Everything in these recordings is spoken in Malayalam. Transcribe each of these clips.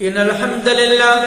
ഇന്നൽ ഹംദലില്ലാഹ്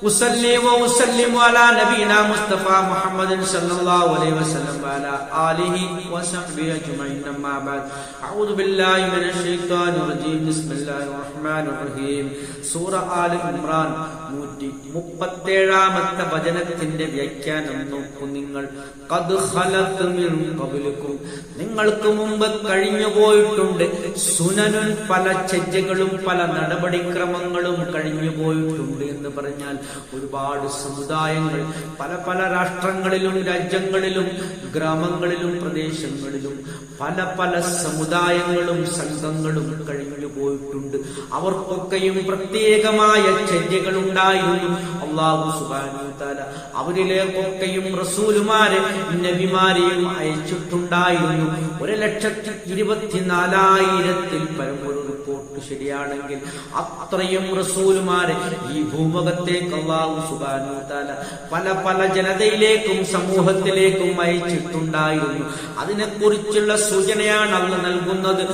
ഉസല്ലി വഉസല്ലിമു അലാ നബിയിനാ മുസ്തഫ മുഹമ്മദിൻ സല്ലല്ലാഹു അലൈഹി വസല്ലം വഅലാ ആലിഹി വസഹ്ബിഹി അജ്മഈൻ. അമ്മാ ബഅദ്. അഊദു ബില്ലാഹി മിനശ് ശൈത്വാനിർ റജീം. ബിസ്മില്ലാഹിർ റഹ്മാനിർ റഹീം. സൂറ ആൽ ഇംറാൻ 137ാമത്തെ വചനത്തിന്റെ വ്യാഖ്യാനം നോക്കൂ നിങ്ങൾ. ഖദ് ഖലത് മിൻ ഖബ്ലികും, നിങ്ങൾക്ക് മുമ്പ് കഴിഞ്ഞു പോയിട്ടുണ്ട്. സുനനുൻ, പല ചര്യകളും പല നടപടിക്രമങ്ങളും കഴിഞ്ഞു പോയിട്ടുണ്ട് എന്ന് പറഞ്ഞാൽ ഒരുപാട് സമുദായങ്ങൾ പല പല രാഷ്ട്രങ്ങളിലും രാജ്യങ്ങളിലും ഗ്രാമങ്ങളിലും പ്രദേശങ്ങളിലും പല പല സമുദായങ്ങളും സംഘങ്ങളും കഴിഞ്ഞു പോയിട്ടുണ്ട്. അവർക്കൊക്കെയും പ്രത്യേകമായ ചര്യകൾ ഉണ്ടായിരുന്നു. അല്ലാഹു സുബ്ഹാനഹു വ തആല അവരിലേക്കൊക്കെയും റസൂലുമാരെ നബിമാരെയും അയച്ചിട്ടുണ്ടായിരുന്നു. 1,24,000-ൽ പരം റിപ്പോർട്ട് ശരിയാണെങ്കിൽ അത്രയും റസൂലുമാരെ ഈ ഭൂമുഖത്തേക്ക് അല്ലാഹു സുബ്ഹാനഹു വ തആല പല പല ജനതയിലേക്കും സമൂഹത്തിലേക്കും അയച്ചിട്ടുണ്ടായിരുന്നു. അതിനെക്കുറിച്ചുള്ള സൂചനയാണ് അല്ലാഹു നൽകുന്നത്.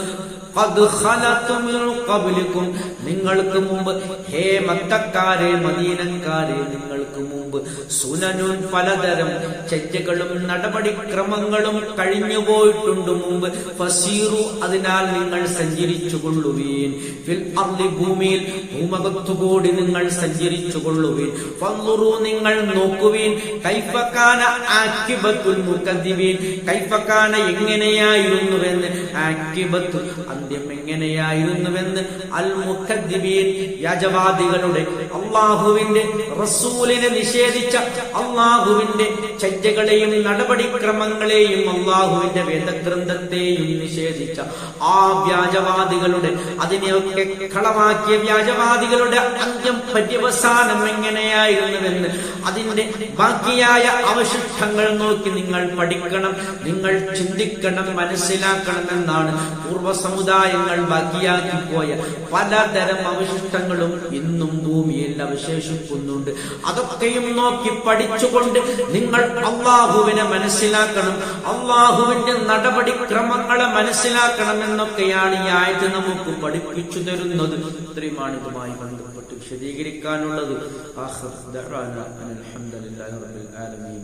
ഖദ് ഖലത് മിൻ ഖബ്ലികും, നിങ്ങൾക്ക് മുമ്പ്, ഹേ മക്കക്കാരെ മദീനക്കാരെ, നിങ്ങൾക്ക് മുമ്പ് സുനനുൻ, പലതരം ചര്യകളും നടപടിക്രമങ്ങളും കഴിഞ്ഞു പോയിട്ടുണ്ട് മുമ്പ്. ഫസീറു, അതിനാൽ നിങ്ങൾ സഞ്ചരിച്ചു കൊള്ളുവീൻ. ഫിൽ അർളി, ഭൂമിയിൽ ഭൂമുഖത്തുകൂടി നിങ്ങൾ സഞ്ചരിച്ചു കൊള്ളുവീൻ. ഫൻദുറു, നിങ്ങൾ നോക്കുവീൻ. കൈഫ കാന ആഖിബത്തുൽ മുകദ്ദിബീൻ, കൈഫ കാന എങ്ങനെയായിരുന്നുവെന്ന്, ആഖിബത്ത് അന്ത്യം എങ്ങനെയായിരുന്നുവെന്ന്, അൽ മുകദ്ദിബീൻ വ്യാജവാദികളുടെ, അല്ലാഹുവിന്റെ റസൂലിനെ നിഷേധിച്ച, അല്ലാഹുവിന്റെ ചര്യകളെയും നടപടിക്രമങ്ങളെയും അല്ലാഹുവിന്റെ വേദഗ്രന്ഥത്തെയും നിഷേധിച്ച ആ വ്യാജവാദികളുടെ, അതിനെയൊക്കെ കളമാക്കിയ വ്യാജവാദികളുടെ അന്ത്യം പര്യവസാനം എങ്ങനെയായിരുന്നുവെന്ന്, അതിന്റെ ബാക്കിയായ അവശിഷ്ടങ്ങൾ നോക്കി നിങ്ങൾ പഠിക്കണം, നിങ്ങൾ ചിന്തിക്കണം, മനസ്സിലാക്കണമെന്നാണ്. പൂർവ്വ സമുദായങ്ങൾ ബാക്കിയാക്കിപ്പോയ പലതരം അവശിഷ്ടങ്ങളും ഇന്നും ഭൂമിയിൽ അവശേഷിക്കുന്നുണ്ട്. അതൊക്കെയും നോക്കി പഠിച്ചുകൊണ്ട് നിങ്ങൾ അള്ളാഹുവിനെ മനസ്സിലാക്കണം, അള്ളാഹുവിന്റെ നടപടിക്രമങ്ങളെ മനസ്സിലാക്കണം എന്നൊക്കെയാണ് ഈ ആയത്ത് നമുക്ക് പഠിപ്പിച്ചു തരുന്നത്. ഇത്രയുമാണ് ഇതുമായി ബന്ധപ്പെട്ട് വിശദീകരിക്കാനുള്ളത്. ആഖിർ ദഅ്വാനാ അൽഹംദുലില്ലാഹി റബ്ബിൽ ആലമീൻ.